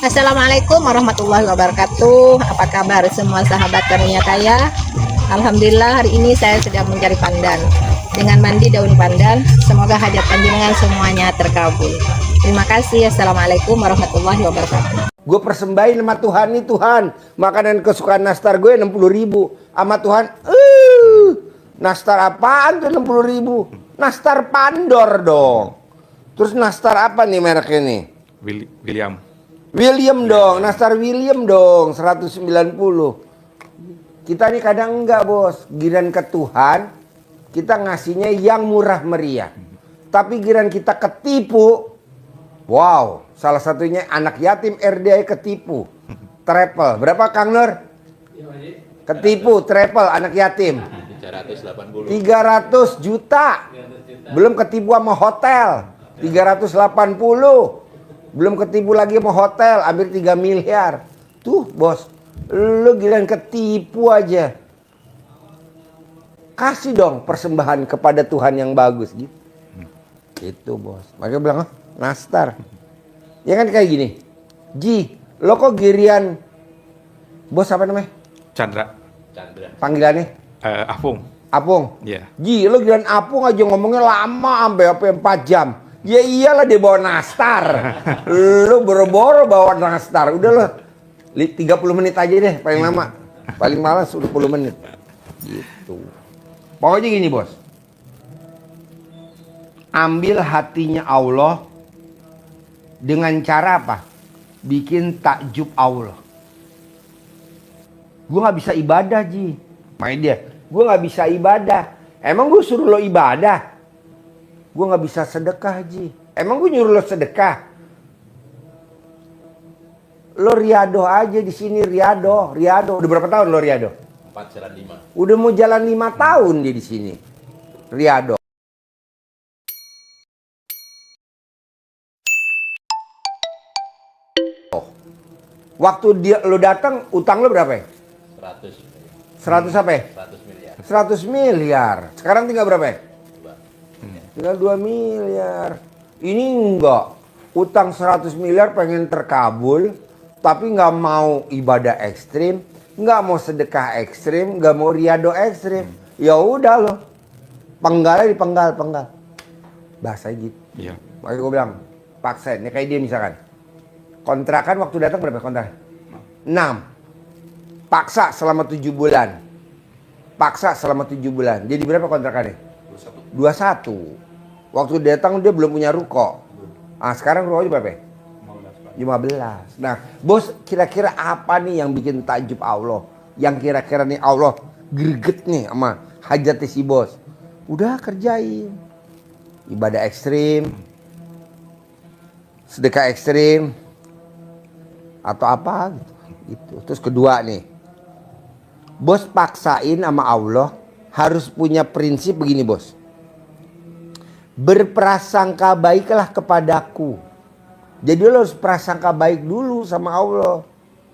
Assalamualaikum warahmatullahi wabarakatuh. Apa kabar semua sahabat karunia kaya? Alhamdulillah hari ini saya sedang mencari pandan. Dengan mandi daun pandan, semoga hajat panjenengan semuanya terkabul. Terima kasih. Assalamualaikum warahmatullahi wabarakatuh. Gue persembahin sama Tuhan nih, Tuhan. Makanan kesukaan nastar gue 60.000. Sama Tuhan, nastar apaan tuh 60.000? Nastar Pandor dong. Terus nastar apa nih mereknya nih? William dong, nastar William dong, 190. Kita nih kadang enggak, bos. Giran ke Tuhan, kita ngasihnya yang murah meriah. Tapi giran kita ketipu, wow, salah satunya anak yatim RDI ketipu. Travel, berapa Kang Nur? Ketipu, travel anak yatim. 300 juta. Belum ketipu sama hotel, 380. Belum ketipu lagi sama hotel, hampir 3 miliar. Tuh bos, lu giliran ketipu aja. Kasih dong persembahan kepada Tuhan yang bagus gitu. Itu bos. Makanya bilang, nastar. Ya kan kayak gini. Ji, lo kok girian. Bos apa namanya? Chandra. Panggilannya? Apung. Apung? Iya. Ji, lo giliran Apung aja ngomongnya lama sampai 4 jam. Ya iyalah dia bawa nastar. Lu boro-boro bawa nastar. Udah lo 30 menit aja deh paling lama. Paling malas 10 menit. Gitu. Pokoknya gini bos. Ambil hatinya Allah dengan cara apa? Bikin takjub Allah. Gue gak bisa ibadah Ji. Main dia. Gue gak bisa ibadah. Emang gue suruh lo ibadah? Gue gak bisa sedekah Ji. Emang gue nyuruh lo sedekah? Lo riado aja di sini, riado. Udah berapa tahun lo riado? 4 jalan 5. Udah mau jalan 5 tahun dia di sini. Riado. Waktu lo datang, utang lo berapa ya? 100 apa ya? 100 miliar. 100 miliar. Sekarang tinggal berapa ya? 2. Tinggal 2 miliar. Ini enggak. Utang 100 miliar pengen terkabul. Tapi nggak mau ibadah ekstrim. Nggak mau sedekah ekstrim. Nggak mau riado ekstrim. Ya udah loh. Penggalnya dipenggal. Bahasa gitu. Iya. Makanya gue bilang, paksain. Ya kayak dia misalkan. Kontrakan waktu datang berapa kontrak? 6. Paksa selama 7 bulan. Paksa selama 7 bulan. Jadi berapa kontrakannya? 21. Waktu datang dia belum punya ruko. Ah sekarang rukonya berapa? 15. Nah, bos kira-kira apa nih yang bikin takjub Allah? Yang kira-kira nih Allah greget nih sama hajatnya si bos. Udah kerjain. Ibadah ekstrim. Sedekah ekstrim. Atau apa gitu. Terus kedua nih. Bos paksain sama Allah harus punya prinsip begini bos. Berprasangka baiklah kepadaku. Jadi lo harus prasangka baik dulu sama Allah.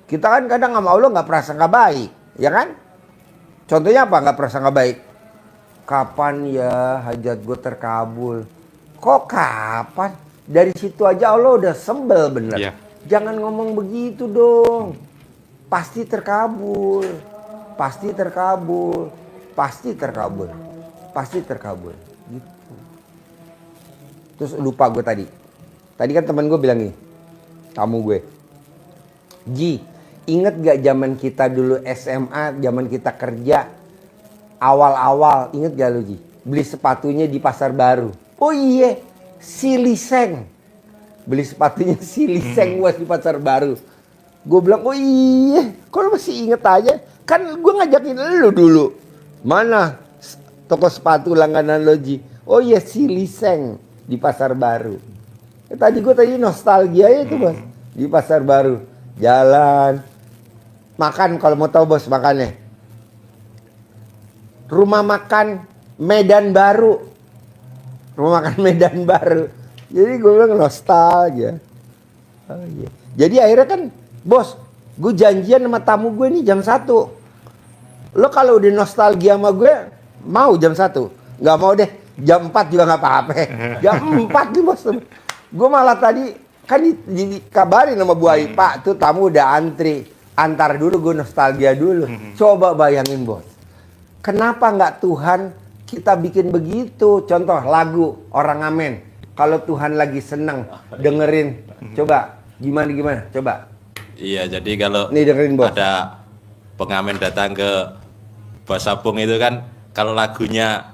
Kita kan kadang sama Allah gak prasangka baik. Ya kan? Contohnya apa gak prasangka baik? Kapan ya hajat gue terkabul? Kok kapan? Dari situ aja Allah udah sembel bener. Iya. Jangan ngomong begitu dong. Pasti terkabul. Pasti terkabul. Pasti terkabul. Pasti terkabul. Gitu. Terus lupa gue tadi. Tadi kan temen gue bilang nih. Tamu gue. Ji, inget gak zaman kita dulu SMA, zaman kita kerja. Awal-awal, inget gak lu Ji? Beli sepatunya di Pasar Baru. Oh iya, Siliseng. Beli sepatunya Siliseng was di Pasar Baru. Gue bilang, oh iya, kok lu masih inget aja? Kan gue ngajakin lu dulu. Mana toko sepatu langganan lo Ji? Oh iya, Siliseng di Pasar Baru. Tadi gue nostalgia itu bos. Di Pasar Baru. Jalan. Makan kalau mau tahu bos makannya. Rumah makan Medan Baru. Rumah makan Medan Baru. Jadi gue bilang nostalgia. Oh, iya. Jadi akhirnya kan bos. Gue janjian sama tamu gue nih jam 1. Lo kalau udah nostalgia sama gue. Mau jam 1. Gak mau deh. Jam 4 juga gak apa-apa. Jam 4 nih bos. Gue malah tadi Kan dikabarin sama Bu Ai, Pak, tuh tamu udah antri. Antar dulu, gue nostalgia dulu. Coba bayangin, Bos. Kenapa nggak Tuhan kita bikin begitu? Contoh lagu Orang Amen. Kalau Tuhan lagi seneng dengerin. Coba, gimana? Coba. Iya, jadi kalau Nih dengerin, Bos. ada pengamen datang ke Bos Apung itu kan, kalau lagunya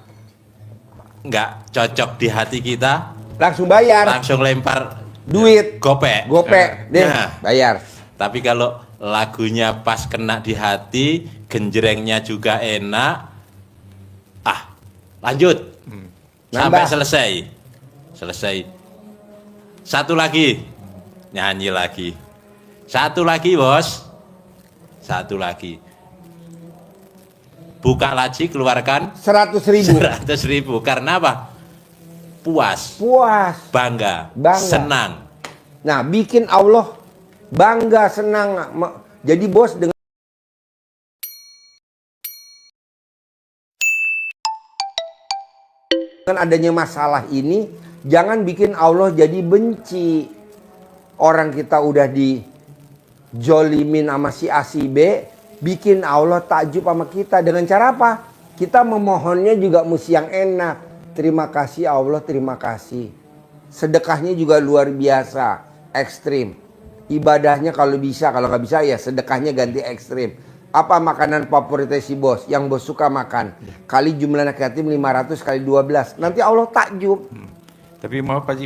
nggak cocok di hati kita, Langsung bayar. langsung lempar Duit. gopek. Gopek. Deh, Nah, bayar. tapi kalau lagunya pas kena di hati, genjrengnya juga enak, lanjut sampai Nambah. selesai. Satu lagi, nyanyi lagi. Satu lagi, Bos. Satu lagi. Buka laci, keluarkan 100.000. 100.000. Karena apa? Puas, Puas. bangga, Bangga. senang. Nah, bikin Allah bangga, senang. Jadi Bos dengan adanya masalah ini, jangan bikin Allah jadi benci. Orang kita udah dijolimin sama si A si B, bikin Allah takjub sama kita. Dengan cara apa? Kita memohonnya juga mesti yang enak. Terima kasih Allah, terima kasih. Sedekahnya juga luar biasa, ekstrim. Ibadahnya kalau bisa, kalau nggak bisa ya sedekahnya ganti ekstrim. Apa makanan favoritnya si Bos? Yang Bos suka makan. Kali jumlah anak yatim 500 kali 12. Nanti Allah takjub. Tapi maaf Pak Ji,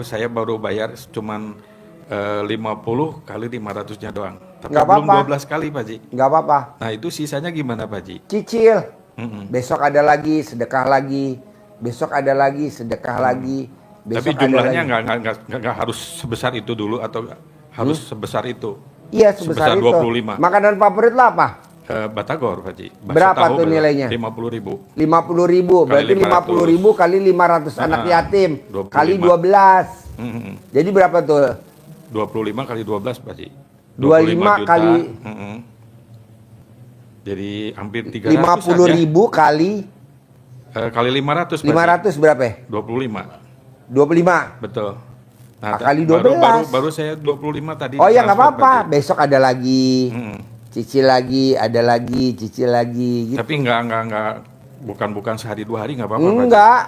saya baru bayar cuman 50 kali 500-nya doang. Tapi Nggak belum apa-apa. 12 kali Pak Ji. Nggak apa-apa. Nah itu sisanya gimana Pak Ji? Cicil. Besok ada lagi, sedekah lagi. Besok ada lagi, sedekah lagi. Besok Tapi jumlahnya ada lagi. nggak harus sebesar itu dulu atau harus sebesar itu? Iya sebesar itu. 25. Makanan favorit lo apa? Batagor Pak Ji. Bakso Berapa tahu tuh nilainya? 50.000. 50.000. Berarti 50.000 kali 500 anak yatim. 25. Kali 12. Jadi berapa tuh? 25 kali 12 Pak Ji. 25 juta. kali Jadi hampir 300 50.000 kali kali 500 Pak Ji. 500 berapa ya? 25. 25. Betul. Kali baru, 12. baru saya 25 tadi. Oh ya nggak transfer, apa-apa. Pak Ji. Besok ada lagi. Cicil lagi, ada lagi, cicil lagi. Gitu. Tapi enggak bukan sehari 2 hari enggak apa-apa. Pak Ji. Enggak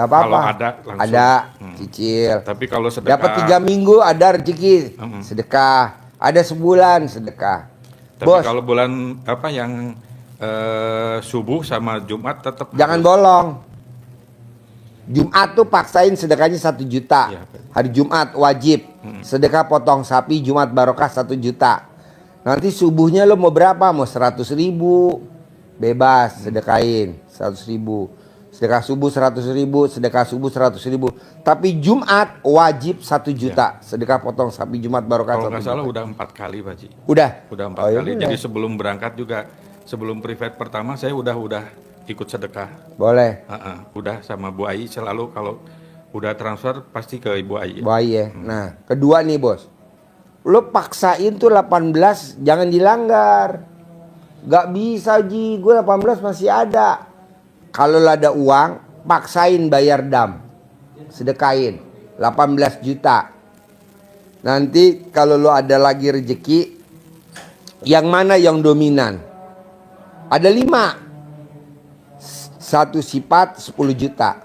apa-apa. Kalau ada, langsung. Ada, cicil. Tapi kalau sedekah Dapat 3 minggu ada rezeki, sedekah. Ada sebulan sedekah. Tapi Bos, kalau bulan apa yang subuh sama Jumat tetap jangan harus. bolong. Jumat tuh paksain sedekahnya 1 juta. Iya, Pak. Hari Jumat wajib. Sedekah potong sapi Jumat barokah 1 juta. Nanti subuhnya lo mau berapa? Mau 100.000. Bebas sedekahin 100.000. Sedekah subuh 100.000, sedekah subuh 100.000. Tapi Jumat wajib 1 juta. Sedekah potong sapi Jumat barokah 1 Kalau nggak juta. salah udah 4 kali Pak Ji. Udah? Udah 4 Oh, ya kali. boleh. Jadi sebelum berangkat juga, sebelum privat pertama saya udah ikut sedekah. Boleh. Udah sama Bu Ai selalu kalau udah transfer pasti ke Ibu Ai. Baik ya. Nah, kedua nih Bos. Lo paksain tuh 18 jangan dilanggar. Gak bisa Ji, gue 18 masih ada. Kalau lo ada uang, paksain bayar dam. Sedekahin 18 juta. Nanti kalau lo ada lagi rezeki, yang mana yang dominan? Ada 5. Satu sifat 10 juta.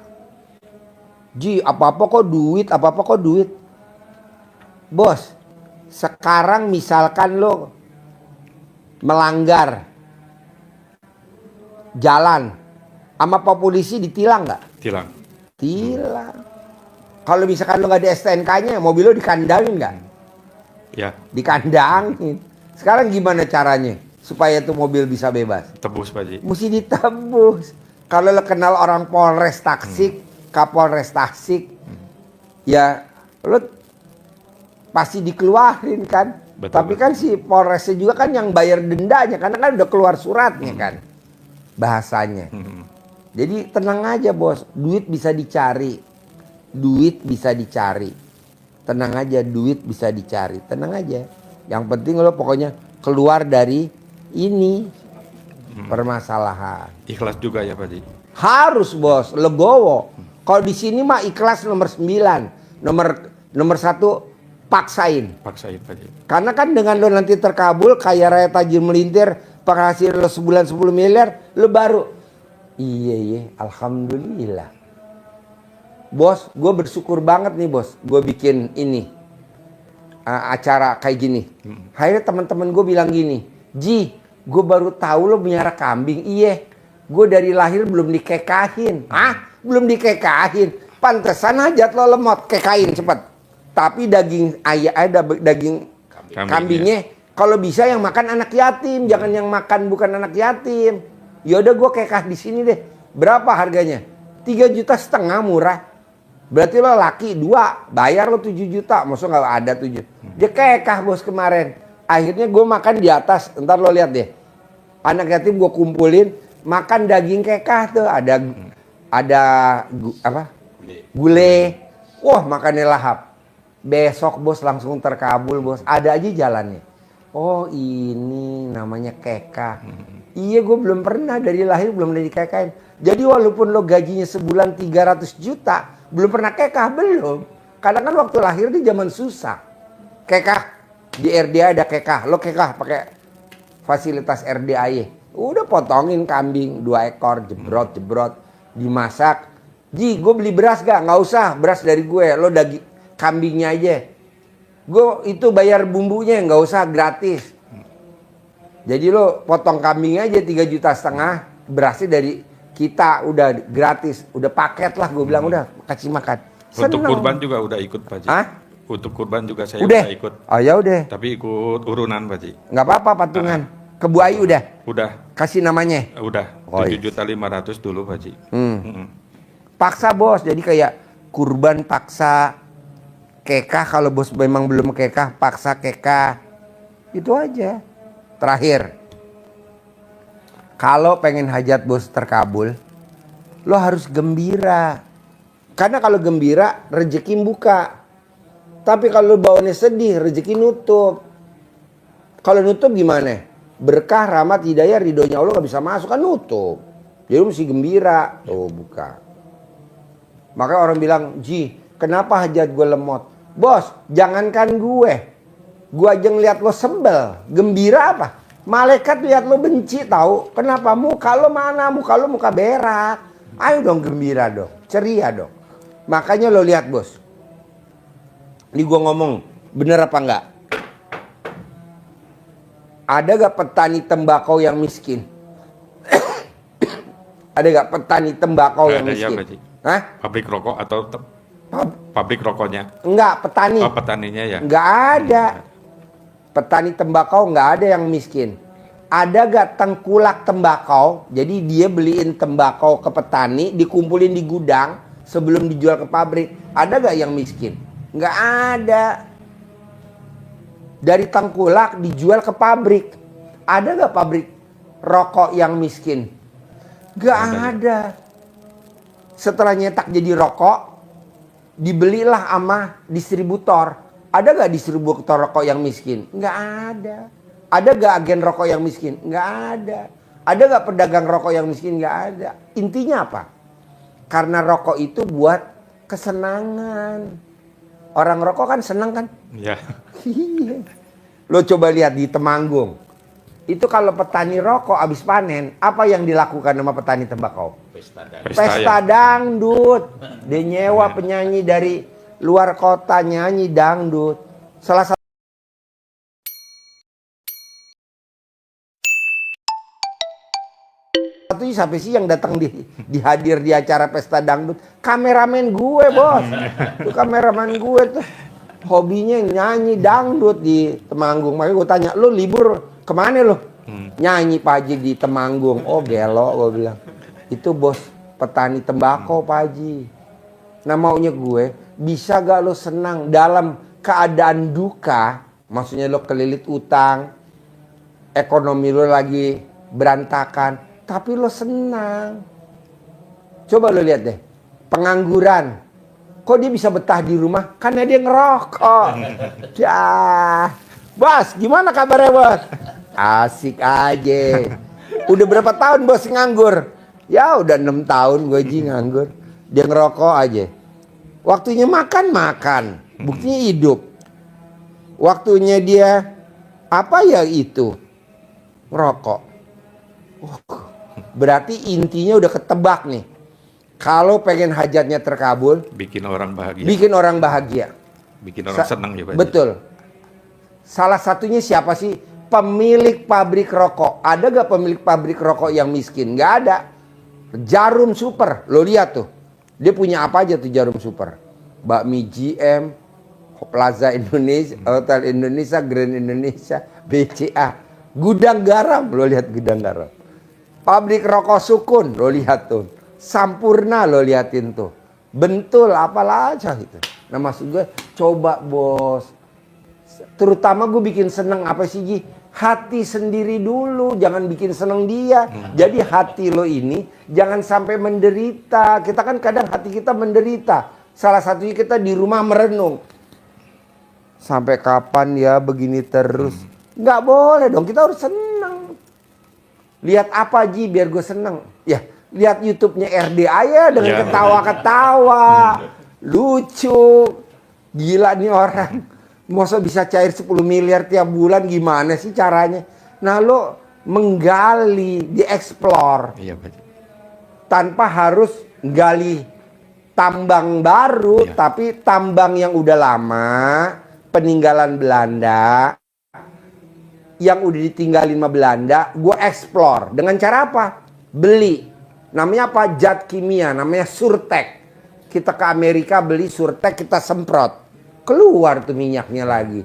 Ji, apa-apa kok duit. Bos, sekarang misalkan lo melanggar jalan, sama Pak Polisi ditilang nggak? Tilang. Tilang. Kalau misalkan lo nggak ada STNK-nya, mobil lo dikandangin nggak? Ya, Dikandangin. Sekarang gimana caranya supaya tuh mobil bisa bebas? tebus Pak Ji. Mesti ditebus. Kalau lo kenal orang Polres Tasik, Kapolres Tasik, ya lo pasti dikeluarin kan. Betul, Tapi kan si Polresnya juga kan yang bayar dendanya, karena kan udah keluar suratnya kan. Bahasanya. Jadi tenang aja Bos, duit bisa dicari. Tenang aja, duit bisa dicari. Tenang aja. Yang penting lo pokoknya keluar dari ini permasalahan. Ikhlas juga ya Pak Ji. Harus Bos, legowo. Kalau di sini mah ikhlas nomor 9. Nomor Nomor satu, paksain. Paksain Pak Haji. Karena kan dengan lo nanti terkabul, kaya raya tajir melintir, penghasilan lo sebulan 10 miliar, lo baru, iya, alhamdulillah. Bos, gue bersyukur banget nih bos, gue bikin ini, acara kayak gini. Akhirnya teman-teman gue bilang gini, Ji, gue baru tahu lo miara kambing. Iya, gue dari lahir belum dikekahin. Belum dikekahin. Pantesan hajat lo lemot, kekain cepet. Tapi daging daging kambingnya kalau bisa yang makan anak yatim, jangan yang makan bukan anak yatim. Ya udah gue kekah di sini deh. Berapa harganya? 3,5 juta murah. Berarti lo laki 2, bayar lo 7 juta. Maksudnya nggak ada 7. Dia kekah bos kemarin. Akhirnya gue makan di atas. Ntar lo lihat deh. Anak yatim gue kumpulin, makan daging kekah tuh. Ada gulai. Wah, makannya lahap. Besok bos langsung terkabul bos. Ada aja jalannya. Oh ini namanya kekah. Iya gue belum pernah dari lahir belum ada dikekain. Jadi walaupun lo gajinya sebulan 300 juta. Belum pernah kekah belum. Karena kan waktu lahir di zaman susah. Kekah. Di RDA ada kekah. Lo kekah pakai fasilitas RDA. Udah potongin kambing 2 ekor. Jebrot. Dimasak. Ji gue beli beras gak? Nggak usah beras dari gue. Lo daging kambingnya aja. Gue itu bayar bumbunya nggak usah, gratis. Jadi lo potong kambingnya aja 3,5 juta, berasnya dari kita udah gratis, udah paket lah. Gue bilang udah kasih makan. Untuk Seneng. kurban juga udah ikut Pak Haji. Untuk kurban juga saya udah ikut. Oh ya udah. Tapi ikut urunan Pak Haji. Nggak apa-apa patungan. Ke Bu Ayu udah. Udah. Kasih namanya. Udah. Oh, 7.500.000 dulu Pak Haji. Paksa bos, jadi kayak kurban paksa. Kekah kalau bos memang belum kekah, paksa kekah. Itu aja. Terakhir. Kalau pengen hajat bos terkabul, lo harus gembira. Karena kalau gembira, rezeki buka. Tapi kalau bawaannya sedih, rezeki nutup. Kalau nutup gimana? Berkah, rahmat, hidayah, ridhonya Allah gak bisa masuk, kan nutup. Jadi lo mesti gembira. Tuh buka. Makanya orang bilang, Ji, kenapa hajat gue lemot? Bos, jangankan gue aja ngeliat lo sebel. Gembira apa? Malaikat lihat lo benci tahu. Kenapa? Muka lo mana? Muka lo muka berak. Ayo dong gembira dong, ceria dong. Makanya lo lihat bos. Ini gue ngomong, bener apa enggak? Ada gak petani tembakau yang miskin? Ada gak petani tembakau yang miskin? Hah? Pabrik rokok atau pabrik rokoknya? Enggak, petani. Oh, petaninya ya? Enggak ada. Petani tembakau enggak ada yang miskin. Ada gak tengkulak tembakau? Jadi dia beliin tembakau ke petani, dikumpulin di gudang sebelum dijual ke pabrik. Ada gak yang miskin? Enggak ada. Dari tengkulak dijual ke pabrik. Ada gak pabrik rokok yang miskin? Enggak ada. Setelah nyetak jadi rokok, dibelilah sama distributor. Ada gak distributor rokok yang miskin? Nggak ada. Ada gak agen rokok yang miskin? Nggak ada. Ada gak pedagang rokok yang miskin? Nggak ada. Intinya apa? Karena rokok itu buat kesenangan. Orang rokok kan senang kan? Iya. Lo coba lihat di Temanggung. Itu kalau petani rokok habis panen, apa yang dilakukan sama petani tembakau? Pesta dangdut. Dia nyewa penyanyi dari luar kota nyanyi dangdut. Salah satu sampai sih yang datang dihadir di acara pesta dangdut, kameramen gue bos. Itu kameramen gue tuh hobinya nyanyi dangdut di Temanggung. Makanya gue tanya, lo libur kemana lo? Nyanyi Pak Haji di Temanggung. Oh gelo gue bilang. Itu bos petani tembakau Pak Haji. Nah maunya gue, bisa gak lo senang dalam keadaan duka? Maksudnya lo kelilit utang, ekonomi lo lagi berantakan, tapi lo senang. Coba lo lihat deh, pengangguran. Kok dia bisa betah di rumah? Karena dia ngerokok. Ya, bos, gimana kabarnya bos? Asik aja. Udah berapa tahun bos nganggur? Ya udah 6 tahun gue nganggur. Dia ngerokok aja. Waktunya makan. Buktinya hidup. Waktunya dia apa ya itu? Ngerokok. Berarti intinya udah ketebak nih. Kalau pengen hajatnya terkabul, Bikin orang bahagia. bikin orang bahagia. Bikin orang senang ya Pak Haji. Betul. Salah satunya siapa sih? Pemilik pabrik rokok. Ada gak pemilik pabrik rokok yang miskin? Gak ada. Jarum Super, lo lihat tuh. Dia punya apa aja tuh Jarum Super? Bakmi GM, Plaza Indonesia, Hotel Indonesia, Grand Indonesia, BCA. Gudang garam, lo lihat gudang garam. Pabrik rokok Sukun, lo lihat tuh. Sampurna, lo liatin tuh. Bentul, apalah aja gitu. Nah maksud gue, coba bos. Terutama gue bikin seneng apa sih Ji? Hati sendiri dulu, jangan bikin seneng dia. Jadi hati lo ini jangan sampai menderita. Kita kan kadang hati kita menderita. Salah satunya kita di rumah merenung. Sampai kapan ya begini terus? Nggak boleh dong, kita harus seneng. Lihat apa Ji biar gue seneng? Ya, lihat YouTube-nya RDA ya dengan ketawa-ketawa. Lucu. Gila nih orang. Masa bisa cair 10 miliar tiap bulan, gimana sih caranya? Nah lo menggali, dieksplor. Iya Pak Haji. Tanpa harus gali tambang baru, tapi tambang yang udah lama, peninggalan Belanda, yang udah ditinggalin sama Belanda, gue eksplor. Dengan cara apa? Beli. Namanya apa? Zat kimia, namanya surtek. Kita ke Amerika beli surtek, kita semprot. Keluar tuh minyaknya lagi.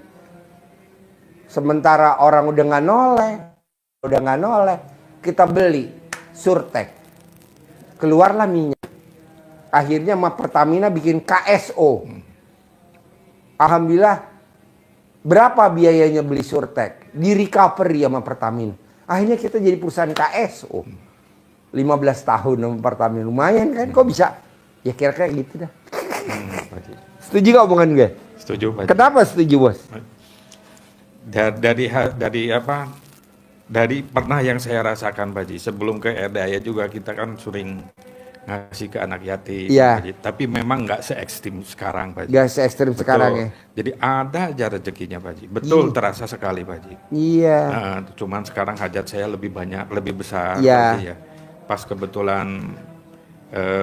Sementara orang udah nggak noleh, kita beli surtek. Keluarlah minyak. Akhirnya sama Pertamina bikin KSO. Alhamdulillah, berapa biayanya beli surtek? Di recovery sama Pertamina. Akhirnya kita jadi perusahaan KSO. 15 tahun sama Pertamina. Lumayan kan? Kok bisa? Ya kira-kira gitu dah. Pak Haji. Setuju gak omongan gue? Setuju Pak Haji. Kenapa setuju bos? Dari pernah yang saya rasakan Pak Haji, sebelum ke RDA juga kita kan sering ngasih ke anak yatim, Iya. Pak Haji. Tapi memang nggak se-ekstrim sekarang Pak Haji. Gak se-ekstrim Betul. sekarang ya? Jadi ada aja rezekinya Pak Haji. Betul, terasa sekali Pak Haji. Iya. Cuman sekarang hajat saya lebih banyak, lebih besar. Iya. Pak Haji, ya. Pas kebetulan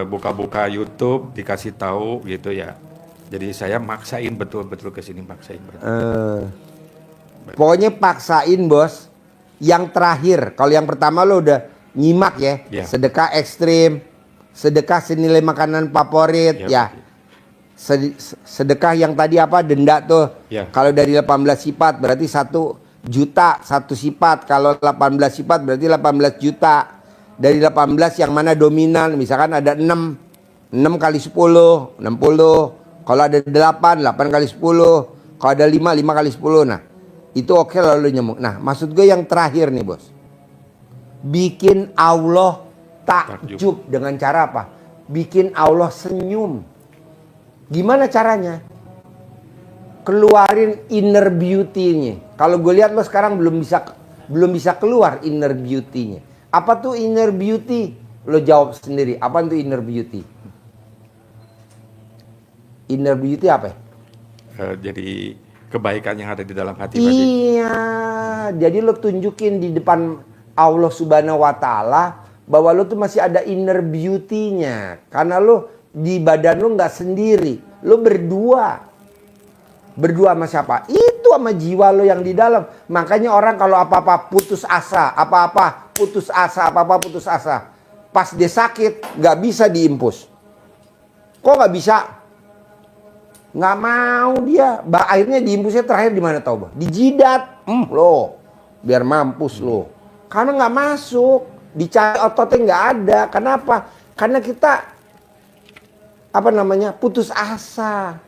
buka-buka YouTube dikasih tahu gitu ya. Jadi saya maksain betul-betul ke sini, maksain Pak Haji. Pokoknya paksain bos. Yang terakhir, kalau yang pertama lo udah nyimak ya, Iya. sedekah ekstrim, sedekah senilai makanan favorit, Iya, ya. Sedekah yang tadi apa denda tuh. Iya. Kalau dari 18 sifat berarti 1 juta satu sifat. Kalau 18 sifat berarti 18 juta. Dari 18 yang mana dominan, misalkan ada 6 kali 10, 60. Kalau ada 8 kali 10. Kalau ada 5 kali 10. Nah, itu oke lalu nyemuk. Nah, maksud gue yang terakhir nih bos. Bikin Allah takjub dengan cara apa? Bikin Allah senyum. Gimana caranya? Keluarin inner beauty-nya. Kalau gue lihat lo sekarang belum bisa keluar inner beauty-nya. Apa tuh inner beauty? Lo jawab sendiri. Apa tuh inner beauty? Inner beauty apa ya? Jadi kebaikan yang ada di dalam hati Pak Haji. Iya, jadi lo tunjukin di depan Allah Subhanahu wa Ta'ala bahwa lo tuh masih ada inner beauty-nya. Karena lo di badan lo nggak sendiri, lo berdua. Berdua sama siapa? Itu sama jiwa lo yang di dalam. Makanya orang kalau apa-apa putus asa, apa-apa putus asa, apa-apa putus asa. Pas dia sakit nggak bisa diimpus. Kok nggak bisa? Nggak mau dia. Akhirnya diimpusnya terakhir di mana tau Bang? Di jidat. Lo biar mampus lo. Karena nggak masuk. Dicari ototnya nggak ada. Kenapa? Karena kita putus asa.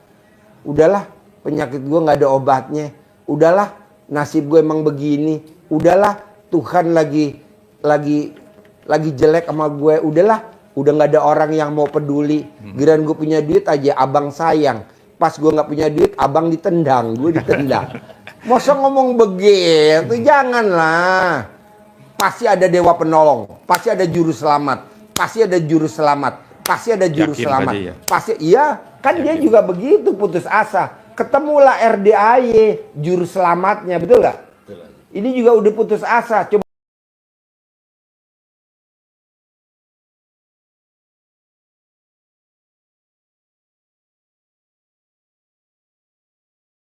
Udahlah penyakit gue nggak ada obatnya. Udahlah nasib gue emang begini. Udahlah Tuhan lagi jelek sama gue. Udahlah udah nggak ada orang yang mau peduli. Giliran gue punya duit aja abang sayang. Pas gue nggak punya duit, abang ditendang, gue ditendang. Masa ngomong begitu, janganlah. Pasti ada dewa penolong, pasti ada juru selamat, pasti ada juru selamat, pasti ada juru Yakin selamat. tadi ya? Pasti, iya, kan dia juga begitu putus asa. ketemulah RDAY juru selamatnya, betul nggak? Ini juga udah putus asa. Coba